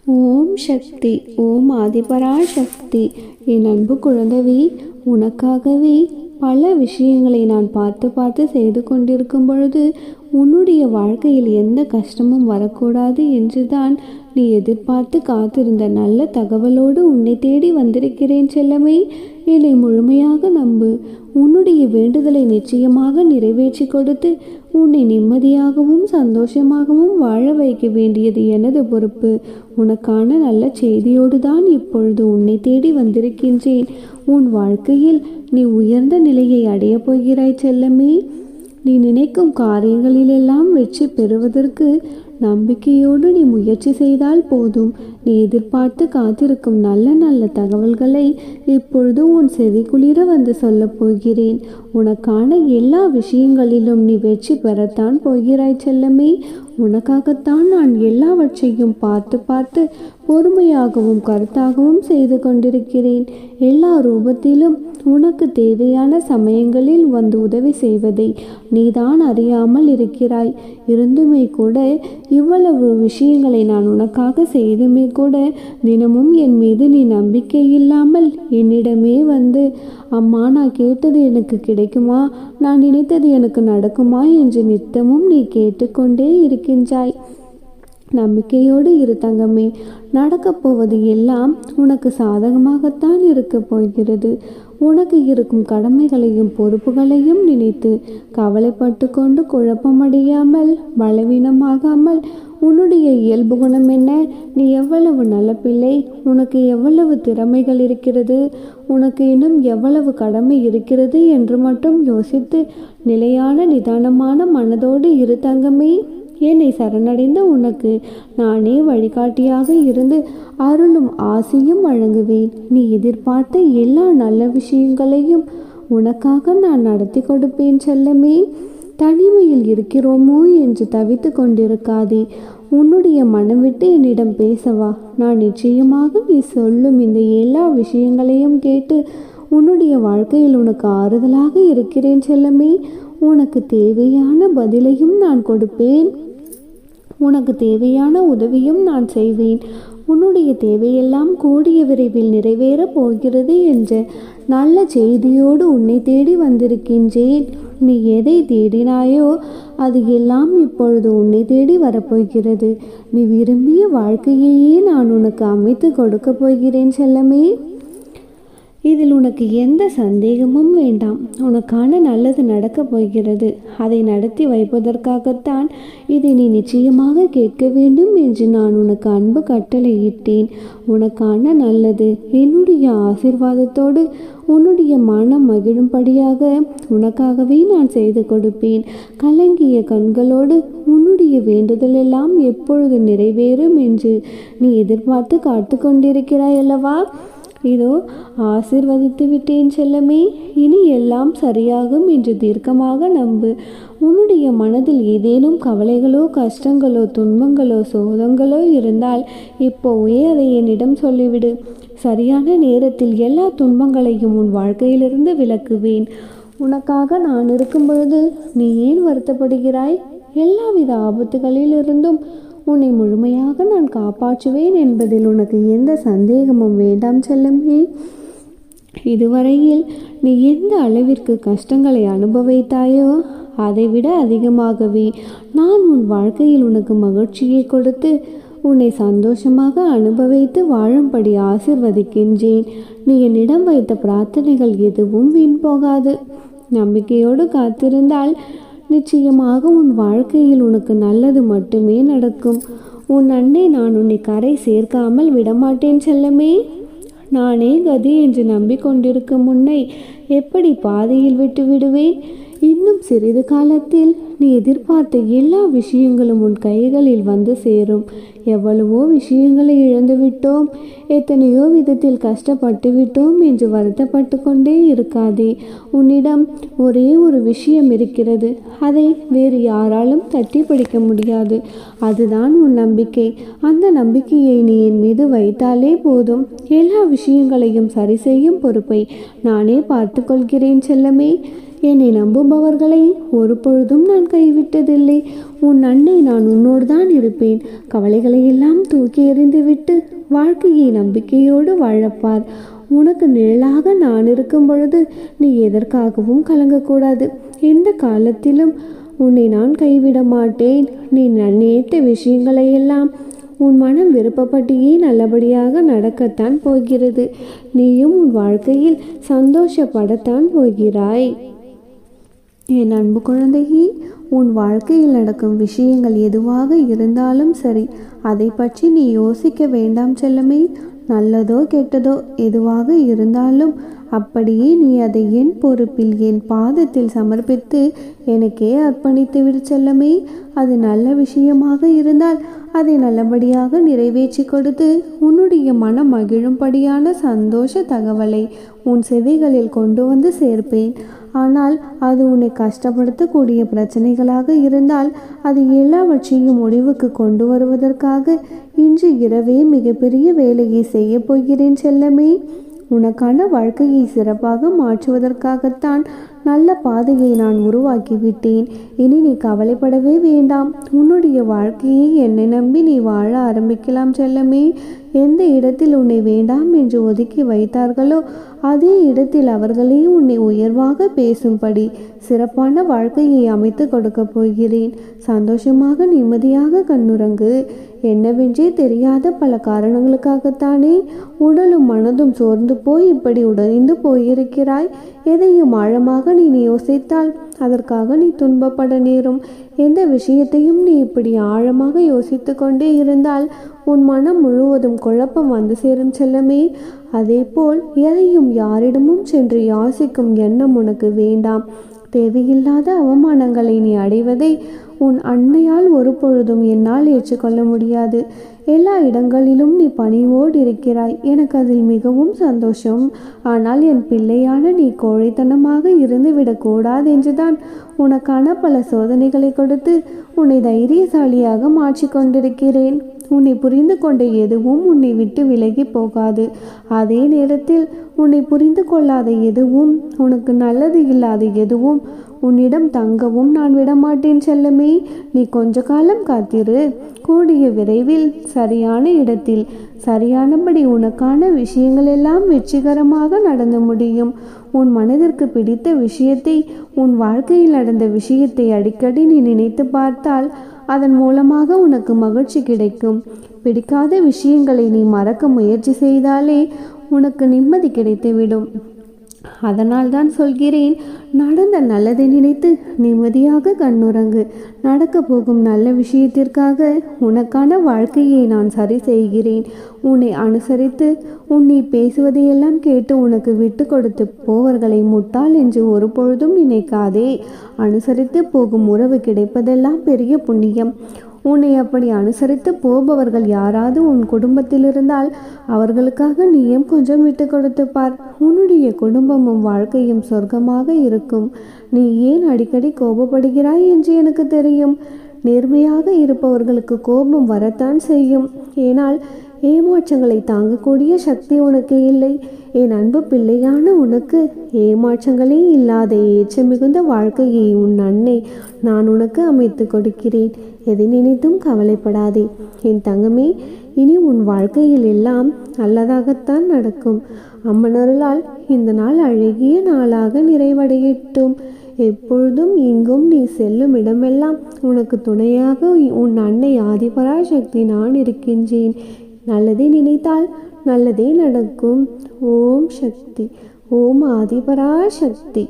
ஓம் சக்தி. ஓம் ஆதிபரா சக்தி. என் அன்பு குழந்தைவே, உனக்காகவே பல விஷயங்களை நான் பார்த்து பார்த்து செய்து கொண்டிருக்கும் பொழுது உன்னுடைய வாழ்க்கையில் எந்த கஷ்டமும் வரக்கூடாது என்றுதான் நீ எதிர்பார்த்து காத்திருந்த நல்ல தகவலோடு உன்னை தேடி வந்திருக்கிறேன் செல்லமே. என்னை முழுமையாக நம்பு. உன்னுடைய வேண்டுதலை நிச்சயமாக நிறைவேற்றி கொடுத்து உன்னை நிம்மதியாகவும் சந்தோஷமாகவும் வாழ வைக்க வேண்டியது எனது பொறுப்பு. உனக்கான நல்ல செய்தியோடு தான் இப்பொழுது உன்னை தேடி வந்திருக்கின்றேன். உன் வாழ்க்கையில் நீ உயர்ந்த நிலையை அடையப் போகிறாய் செல்லமே. நீ நினைக்கும் காரியங்களிலெல்லாம் வெற்றி பெறுவதற்கு நம்பிக்கையோடு நீ முயற்சி செய்தால் போதும். நீ எதிர்பார்த்து காத்திருக்கும் நல்ல நல்ல தகவல்களை இப்பொழுது உன் செவிக்குளிர வந்து சொல்லப் போகிறேன். உனக்கான எல்லா விஷயங்களிலும் நீ வெற்றி பெறத்தான் போகிறாய் செல்லமே. உனக்காகத்தான் நான் எல்லாவற்றையும் பார்த்து பார்த்து பொறுமையாகவும் கருத்தாகவும் செய்து கொண்டிருக்கிறேன். எல்லா ரூபத்திலும் உனக்கு தேவையான சமயங்களில் வந்து உதவி செய்வதை நீதான் அறியாமல் இருக்கிறாய். இருந்துமே கூட, இவ்வளவு விஷயங்களை நான் உனக்காக செய்துமே கூட தினமும் என் மீது நீ நம்பிக்கை இல்லாமல் என்னிடமே வந்து, அம்மா நான் கேட்டது எனக்கு கிடைக்குமா, நான் நினைத்தது எனக்கு நடக்குமா என்று நித்தமும் நீ கேட்டுக்கொண்டே இருக்கின்றாய். நம்பிக்கையோடு இரு தங்கமே. நடக்கப் போவது எல்லாம் உனக்கு சாதகமாகத்தான் இருக்கப் போகிறது. உனக்கு இருக்கும் கடமைகளையும் பொறுப்புகளையும் நினைத்து கவலைப்பட்டு கொண்டு குழப்பமடையாமல் பலவீனமாகாமல், உன்னுடைய இயல்பு குணம் என்ன, நீ எவ்வளவு நல்ல பிள்ளை, உனக்கு எவ்வளவு திறமைகள் இருக்கிறது, உனக்கு இன்னும் எவ்வளவு கடமை இருக்கிறது என்று மட்டும் யோசித்து நிலையான நிதானமான மனதோடு இரு தங்கமே. என்னை சரணடைந்த உனக்கு நானே வழிகாட்டியாக இருந்து அருளும் ஆசையும் வழங்குவேன். நீ எதிர்பார்த்த எல்லா நல்ல விஷயங்களையும் உனக்காக நான் நடத்தி கொடுப்பேன் செல்லமே. தனிமையில் இருக்கிறோமோ என்று தவித்து கொண்டிருக்காதே. உன்னுடைய மனம் விட்டு என்னிடம் பேசவா. நான் நிச்சயமாக நீ சொல்லும் இந்த எல்லா விஷயங்களையும் கேட்டு உன்னுடைய வாழ்க்கையில் உனக்கு ஆறுதலாக இருக்கிறேன் செல்லமே. உனக்கு தேவையான பதிலையும் நான் கொடுப்பேன். உனக்கு தேவையான உதவியும் நான் செய்வேன். உன்னுடைய தேவையெல்லாம் கூடிய விரைவில் நிறைவேறப் போகிறது என்ற நல்ல செய்தியோடு உன்னை தேடி வந்திருக்கின்றேன். நீ எதை தேடினாயோ அது எல்லாம் இப்பொழுது உன்னை தேடி வரப்போகிறது. நீ விரும்பிய வாழ்க்கையையே நான் உனக்கு அமைத்து கொடுக்க போகிறேன் செல்லமே. இதில் உனக்கு எந்த சந்தேகமும் வேண்டாம். உனக்கான நல்லது நடக்கப் போகிறது. அதை நடத்தி வைப்பதற்காகத்தான் இதை நீ நிச்சயமாக கேட்க வேண்டும் என்று நான் உனக்கு அன்பு கட்டளையிட்டேன். உனக்கான நல்லது என்னுடைய ஆசீர்வாதத்தோடு உன்னுடைய மனம் மகிழும்படியாக உனக்காகவே நான் செய்து கொடுப்பேன். கலங்கிய கண்களோடு உன்னுடைய வேண்டுதலெல்லாம் எப்பொழுது நிறைவேறும் என்று நீ எதிர்பார்த்து காத்து கொண்டிருக்கிறாய் அல்லவா? இதோ ஆசீர்வதித்து விட்டேன் செல்லமே. இனி எல்லாம் சரியாகும் என்று தீர்க்கமாக நம்பு. உன்னுடைய மனதில் ஏதேனும் கவலைகளோ கஷ்டங்களோ துன்பங்களோ சோகங்களோ இருந்தால் இப்போவே அதை என்னிடம் சொல்லிவிடு. சரியான நேரத்தில் எல்லா துன்பங்களையும் உன் வாழ்க்கையிலிருந்து விலக்குவேன். உனக்காக நான் இருக்கும் பொழுது நீ ஏன் வருத்தப்படுகிறாய்? எல்லாவித ஆபத்துகளிலிருந்தும் உன்னை முழுமையாக நான் காப்பாற்றுவேன் என்பதில் உனக்கு எந்த சந்தேகமும் வேண்டாம் செல்லமே. இதுவரையில் நீ எந்த அளவிற்கு கஷ்டங்களை அனுபவித்தாயோ அதைவிட அதிகமாகவே நான் உன் வாழ்க்கையில் உனக்கு மகிழ்ச்சியை கொடுத்து உன்னை சந்தோஷமாக அனுபவித்து வாழும்படி ஆசிர்வதிக்கின்றேன். நீ என்னிடம் வைத்த பிரார்த்தனைகள் எதுவும் வீண் போகாது. நம்பிக்கையோடு காத்திருந்தால் நிச்சயமாக உன் வாழ்க்கையில் உனக்கு நல்லது மட்டுமே நடக்கும். உன் அன்னை நான் உன்னை கரை சேர்க்காமல் விடமாட்டேன் செல்லமே. நானே கதி என்று நம்பிக்கொண்டிருக்கும் உன்னை எப்படி பாதையில் விட்டு விடுவேன்? இன்னும் சிறிது காலத்தில் நீ எதிர்பார்த்த எல்லா விஷயங்களும் உன் கைகளில் வந்து சேரும். எவ்வளவோ விஷயங்களை இழந்துவிட்டோம், எத்தனையோ விதத்தில் கஷ்டப்பட்டு விட்டோம் என்று வருத்தப்பட்டு கொண்டே இருக்காதே. உன்னிடம் ஒரே ஒரு விஷயம் இருக்கிறது. அதை வேறு யாராலும் தட்டி பிடிக்க முடியாது. அதுதான் உன் நம்பிக்கை. அந்த நம்பிக்கையை நீ என் மீது வைத்தாலே போதும். எல்லா விஷயங்களையும் சரி செய்யும் பொறுப்பை நானே பார்த்து கொள்கிறேன் செல்லமே. என்னை நம்புபவர்களை ஒரு பொழுதும் நான் கைவிட்டதில்லை. உன் அன்னை நான் உன்னோடு தான் இருப்பேன். கவலைகளை எல்லாம் தூக்கி எறிந்துவிட்டு வாழ்க்கையை நம்பிக்கையோடு வாழப்பார். உனக்கு நிழலாக நான் இருக்கும் பொழுது நீ எதற்காகவும் கலங்கக்கூடாது. எந்த காலத்திலும் உன்னை நான் கைவிட மாட்டேன். நீ நினைத்த விஷயங்களை எல்லாம் உன் மனம் விருப்பப்பட்டியே நல்லபடியாக நடக்கத்தான் போகிறது. நீயும் உன் வாழ்க்கையில் சந்தோஷப்படத்தான் போகிறாய். என் அன்பு குழந்தையே, உன் வாழ்க்கையில் நடக்கும் விஷயங்கள் எதுவாக இருந்தாலும் சரி, அதை பற்றி நீ யோசிக்க வேண்டாம் செல்லமே. நல்லதோ கெட்டதோ எதுவாக இருந்தாலும் அப்படியே நீ அதை என் பொறுப்பில் என் பாதத்தில் சமர்ப்பித்து எனக்கே அர்ப்பணித்து விடு செல்லமே. அது நல்ல விஷயமாக இருந்தால் அதை நல்லபடியாக நிறைவேற்றி கொடுத்து உன்னுடைய மனம் மகிழும்படியான சந்தோஷ தகவலை உன் செவிகளில் கொண்டு வந்து சேர்ப்பேன். ஆனால் அது உன்னை கஷ்டப்படுத்தக்கூடிய பிரச்சனைகளாக இருந்தால் அது எல்லாவற்றையும் முடிவுக்கு கொண்டு வருவதற்காக இன்று இரவே மிகப்பெரிய வேலையை செய்ய போகிறேன் செல்லமே. உனக்கான வாழ்க்கையை சிறப்பாக மாற்றுவதற்காகத்தான் நல்ல பாதையை நான் உருவாக்கிவிட்டேன். இனி நீ கவலைப்படவே வேண்டாம். உன்னுடைய வாழ்க்கையை என்னை நம்பி நீ வாழ ஆரம்பிக்கலாம் செல்லமே. எந்த இடத்தில் உன்னை வேண்டாம் என்று ஒதுக்கி வைத்தார்களோ அதே இடத்தில் அவர்களே உன்னை உயர்வாக பேசும்படி சிறப்பான வாழ்க்கையை அமைத்து கொடுக்க போகிறேன். சந்தோஷமாக நிம்மதியாக கண்ணுறங்கு. என்னவென்றே தெரியாத பல காரணங்களுக்காகத்தானே உடலும் மனதும் சோர்ந்து போய் இப்படி உடைந்து போயிருக்கிறாய். எதையும் ஆழமாக நீ யோசித்தால் அதற்காக நீ துன்பப்பட நேரும். எந்த விஷயத்தையும் நீ இப்படி ஆழமாக யோசித்து கொண்டே இருந்தால் உன் மனம் முழுவதும் குழப்பம் வந்து சேரும் செல்லமே. அதேபோல் எதையும் யாரிடமும் சென்று யாசிக்கும் எண்ணம் உனக்கு வேண்டாம். தேவையில்லாத அவமானங்களை நீ அடைவதை உன் அன்னையால் ஒரு பொழுதும் என்னால் ஏற்றுக்கொள்ள முடியாது. எல்லா இடங்களிலும் நீ பணிவோடு இருக்கிறாய். எனக்கு அதில் மிகவும் சந்தோஷம். ஆனால் என் பிள்ளையான நீ கோழைத்தனமாக இருந்து விடக்கூடாது என்றுதான் உனக்கான பல சோதனைகளை கொடுத்து உன்னை தைரியசாலியாக மாற்றிக்கொண்டிருக்கிறேன். உன்னை புரிந்து கொண்ட எதுவும் உன்னை விட்டு விலகி போகாது. அதே நேரத்தில் உன்னை புரிந்து கொள்ளாத எதுவும், உனக்கு நல்லது இல்லாத எதுவும் உன்னிடம் தங்கவும் நான் விடமாட்டேன் செல்லமே. நீ கொஞ்ச காலம் காத்திரு. கூடிய விரைவில் சரியான இடத்தில் சரியானபடி உனக்கான விஷயங்கள் எல்லாம் வெற்றிகரமாக நடந்து முடியும். உன் மனதிற்கு பிடித்த விஷயத்தை, உன் வாழ்க்கையில் நடந்த விஷயத்தை அடிக்கடி நீ நினைத்து பார்த்தால் அதன் மூலமாக உனக்கு மகிழ்ச்சி கிடைக்கும். பிடிக்காத விஷயங்களை நீ மறக்க முயற்சி செய்தாலே உனக்கு நிம்மதி கிடைத்துவிடும். அதனால் தான் சொல்கிறேன், நடந்த நல்லதை நினைத்து நிம்மதியாக கண்ணுறங்கு. நடக்க போகும் நல்ல விஷயத்திற்காக உனக்கான வாழ்க்கையை நான் சரி செய்கிறேன். உன்னை அனுசரித்து உன்னை பேசுவதையெல்லாம் கேட்டு உனக்கு விட்டு கொடுத்து போவர்களை முட்டாள் என்று ஒரு பொழுதும் நினைக்காதே. அனுசரித்து போகும் உறவு கிடைப்பதெல்லாம் பெரிய புண்ணியம். உன்னை அப்படி அனுசரித்து போபவர்கள் யாராவது உன் குடும்பத்தில் இருந்தால் அவர்களுக்காக நீயும் கொஞ்சம் விட்டு கொடுத்து பார். உன்னுடைய குடும்பமும் வாழ்க்கையும் சொர்க்கமாக இருக்கும். நீ ஏன் அடிக்கடி கோபப்படுகிறாய் என்று எனக்கு தெரியும். நேர்மையாக இருப்பவர்களுக்கு கோபம் வரத்தான் செய்யும். ஏனால் ஏமாற்றங்களை தாங்கக்கூடிய சக்தி உனக்கு இல்லை. என் அன்பு பிள்ளையான உனக்கு ஏமாற்றங்களே இல்லாத ஏற்ற மிகுந்த வாழ்க்கையை உன் அன்னை நான் உனக்கு அமைத்து கொடுக்கிறேன். எதை நினைத்தும் கவலைப்படாதே என் தங்கமே. இனி உன் வாழ்க்கையில் எல்லாம் நல்லதாகத்தான் நடக்கும். அம்மனருளால் இந்த நாள் அழகிய நாளாக நிறைவடையட்டும். எப்பொழுதும் இங்கும் நீ செல்லும் இடமெல்லாம் உனக்கு துணையாக உன் அன்னை ஆதிபராசக்தி நான் இருக்கின்றேன். நல்லதே நினைத்தால் நல்லதே நடக்கும். ஓம் சக்தி. ஓம் ஆதிபராசக்தி.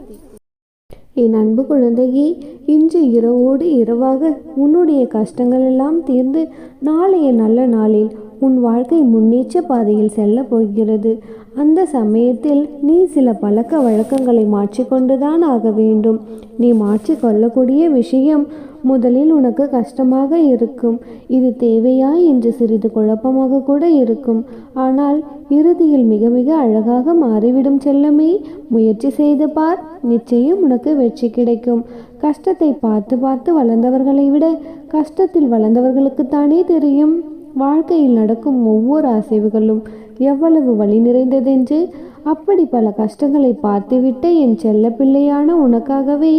என் அன்பு குழந்தையே, இன்று இரவோடு இரவாக உன்னுடைய கஷ்டங்கள் எல்லாம் தீர்ந்து நாளைய நல்ல நாளில் உன் வாழ்க்கை முன்னேற்ற பாதையில் செல்ல போகிறது. அந்த சமயத்தில் நீ சில பழக்க வழக்கங்களை மாற்றிக்கொண்டுதான் ஆக வேண்டும். நீ மாற்றிக்கொள்ளக்கூடிய விஷயம் முதலில் உனக்கு கஷ்டமாக இருக்கும். இது தேவையா என்று சிறிது குழப்பமாக கூட இருக்கும். ஆனால் இறுதியில் மிக மிக அழகாக மாறிவிடும் செல்லமே. முயற்சி செய்து பார், நிச்சயம் உனக்கு வெற்றி கிடைக்கும். கஷ்டத்தை பார்த்து பார்த்து வளர்ந்தவர்களை விட கஷ்டத்தில் வளர்ந்தவர்களுக்குத்தானே தெரியும் வாழ்க்கையில் நடக்கும் ஒவ்வொரு அசைவுகளும் எவ்வளவு வழி நிறைந்ததென்று. அப்படி பல கஷ்டங்களை பார்த்துவிட்ட என் செல்ல பிள்ளையான உனக்காகவே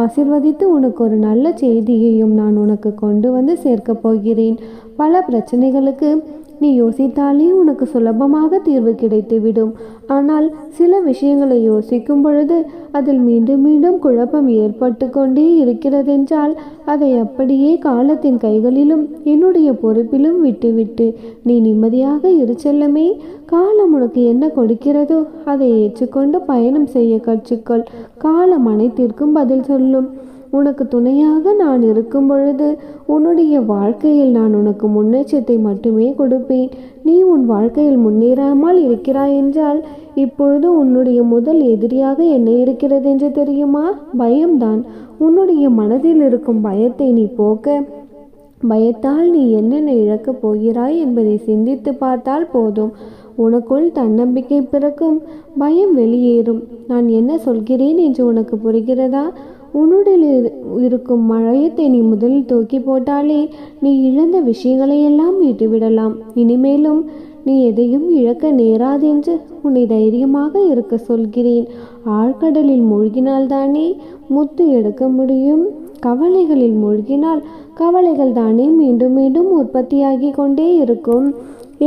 ஆசிர்வதித்து உனக்கு ஒரு நல்ல செய்தியையும் நான் உனக்கு கொண்டு வந்து சேர்க்கப் போகிறேன். பல பிரச்சனைகளுக்கு நீ யோசித்தாலே உனக்கு சுலபமாக தீர்வு கிடைத்துவிடும். ஆனால் சில விஷயங்களை யோசிக்கும் பொழுது அதில் மீண்டும் மீண்டும் குழப்பம் ஏற்பட்டு கொண்டே இருக்கிறதென்றால் அதை அப்படியே காலத்தின் கைகளிலும் என்னுடைய பொறுப்பிலும் விட்டுவிட்டு நீ நிம்மதியாக இரு செல்லமே. காலம் உனக்கு என்ன கொடுக்கிறதோ அதை ஏற்றுக்கொண்டு பயணம் செய்ய கற்றுக்கொள். காலம் அனைத்திற்கும் பதில் சொல்லும். உனக்கு துணையாக நான் இருக்கும் பொழுது உன்னுடைய வாழ்க்கையில் நான் உனக்கு முன்னேற்றத்தை மட்டுமே கொடுப்பேன். நீ உன் வாழ்க்கையில் முன்னேறாமல் இருக்கிறாய் என்றால் இப்பொழுது உன்னுடைய முதல் எதிரியாக என்ன இருக்கிறது என்று தெரியுமா? பயம்தான். உன்னுடைய மனதில் இருக்கும் பயத்தை நீ போக்க பயத்தால் நீ என்னென்ன இழக்கப் போகிறாய் என்பதை சிந்தித்து பார்த்தால் போதும். உனக்குள் தன்னம்பிக்கை பிறக்கும், பயம் வெளியேறும். நான் என்ன சொல்கிறேன் என்று உனக்கு புரிகிறதா? உன்னுடைய இருக்கும் மழையத்தை நீ முதலில் தூக்கி போட்டாலே நீ இழந்த விஷயங்களையெல்லாம் மீட்டுவிடலாம். இனிமேலும் நீ எதையும் இழக்க நேராதென்று உன்னை தைரியமாக இருக்க சொல்கிறேன். ஆழ்கடலில் மூழ்கினால்தானே முத்து எடுக்க முடியும். கவலைகளில் மூழ்கினால் கவலைகள் தானே மீண்டும் மீண்டும் உற்பத்தியாகி கொண்டே இருக்கும்.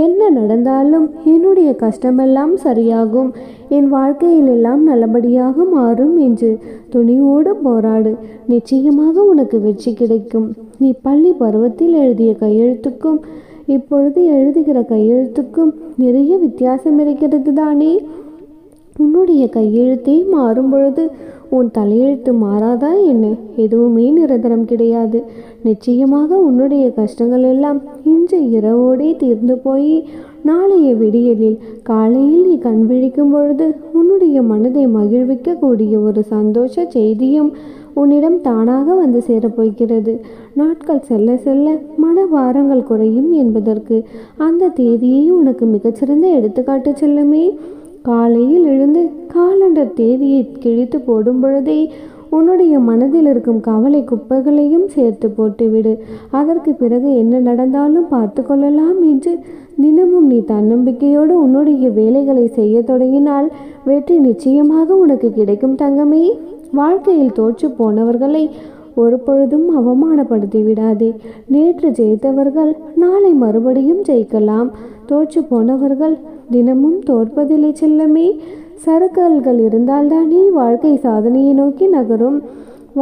என்ன நடந்தாலும் என்னுடைய கஷ்டமெல்லாம் சரியாகும், என் வாழ்க்கையில் எல்லாம் நல்லபடியாக மாறும் என்று துணிவோடு போராடு. நிச்சயமாக உனக்கு வெற்றி கிடைக்கும். நீ பள்ளி பருவத்தில் எழுதிய கையெழுத்துக்கும் இப்பொழுது எழுதுகிற கையெழுத்துக்கும் நிறைய வித்தியாசம் இருக்கிறது தானே. உன்னுடைய கையெழுத்தே மாறும் பொழுது உன் தலையெழுத்து மாறாதா என்ன? எதுவுமே நிரந்தரம் கிடையாது. நிச்சயமாக உன்னுடைய கஷ்டங்கள் எல்லாம் இன்று இரவோடே தீர்ந்து போய் நாளைய விடியலில் காலையில் நீ கண் விழிக்கும் பொழுது உன்னுடைய மனதை மகிழ்விக்கக்கூடிய ஒரு சந்தோஷ செய்தியும் உன்னிடம் தானாக வந்து சேரப்போகிறது. நாட்கள் செல்ல செல்ல மனபாரங்கள் குறையும் என்பதற்கு அந்த தேதியை உனக்கு மிகச்சிறந்த எடுத்துக்காட்டு செல்லுமே. காலையில் எழுந்து காலண்டர் தேதியை கிழித்து போடும் பொழுதே உன்னுடைய மனதில் இருக்கும் கவலை குப்பைகளையும் சேர்த்து போட்டுவிடு. அதற்கு பிறகு என்ன நடந்தாலும் பார்த்து கொள்ளலாம் என்று தினமும் நீ தன்னம்பிக்கையோடு உன்னுடைய வேலைகளை செய்ய தொடங்கினால் வெற்றி நிச்சயமாக உனக்கு கிடைக்கும் தங்கமே. வாழ்க்கையில் தோற்று போனவர்களை ஒரு பொழுதும் அவமானப்படுத்தி விடாதே. நேற்று ஜெயித்தவர்கள் நாளை மறுபடியும் ஜெயிக்கலாம். தோற்று போனவர்கள் தினமும் தோற்பதில்லை செல்லமே. சறுக்கல்கள் இருந்தால்தானே வாழ்க்கை சாதனையை நோக்கி நகரும்.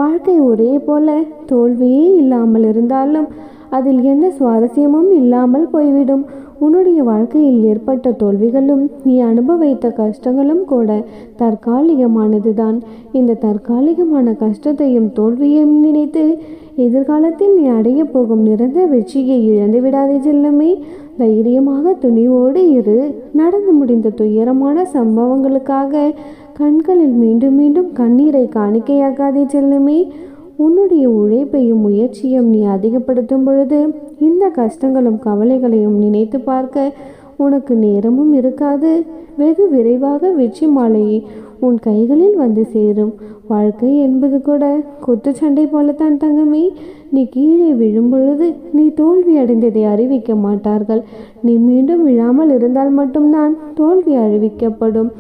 வாழ்க்கை ஒரே போல தோல்வியே இல்லாமல் இருந்தாலும் அதில் எந்த சுவாரஸ்யமும் இல்லாமல் போய்விடும். உன்னுடைய வாழ்க்கையில் ஏற்பட்ட தோல்விகளும் நீ அனுபவித்த கஷ்டங்களும் கூட தற்காலிகமானது தான். இந்த தற்காலிகமான கஷ்டத்தையும் தோல்வியையும் நினைத்து எதிர்காலத்தில் நீ அடைய போகும் நிரந்தர வெற்றியை இழந்து விடாதே செல்லமே. தைரியமாக துணிவோடு இரு. நடந்து முடிந்த துயரமான சம்பவங்களுக்காக கண்களில் மீண்டும் மீண்டும் கண்ணீரை காணிக்கையாக்காதே செல்லமே. உன்னுடைய உழைப்பையும் முயற்சியும் நீ அதிகப்படுத்தும் பொழுது இந்த கஷ்டங்களும் கவலைகளையும் நினைத்து பார்க்க உனக்கு நேரமும் இருக்காது. வெகு விரைவாக வெற்றி மாலையை உன் கைகளில் வந்து சேரும். வாழ்க்கை என்பது கூட குத்துச்சண்டை போலத்தான் தங்கமே. நீ கீழே விழும் பொழுது நீ தோல்வி அடைந்ததை அறிவிக்க மாட்டார்கள். நீ மீண்டும் விழாமல் இருந்தால் மட்டும்தான் தோல்வி அறிவிக்கப்படும்.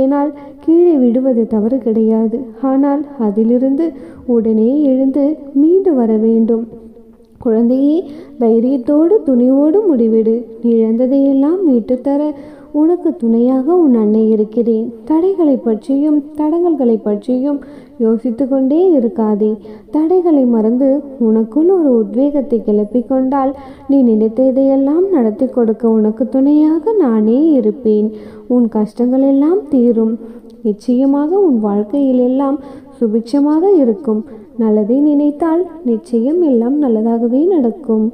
ஏனால் கீழே விடுவது தவறு கிடையாது. ஆனால் அதிலிருந்து உடனே எழுந்து மீண்டு வர வேண்டும். குழந்தையே, தைரியத்தோடு துணிவோடு முடிவிடு. நீ இழந்ததையெல்லாம் மீட்டுத்தர உனக்கு துணையாக உன் அன்னை இருக்கிறேன். தடைகளை பற்றியும் தடங்கல்களை பற்றியும் யோசித்து கொண்டே இருக்காதே. தடைகளை மறந்து உனக்குள் ஒரு உத்வேகத்தை கிளப்பிக் கொண்டால் நீ நினைத்ததையெல்லாம் நடத்தி கொடுக்க உனக்கு துணையாக நானே இருப்பேன். உன் கஷ்டங்கள் எல்லாம் தீரும். நிச்சயமாக உன் வாழ்க்கையில் எல்லாம் சுபிட்சமாக இருக்கும். நல்லதை நினைத்தால் நிச்சயம் எல்லாம் நல்லதாகவே நடக்கும்.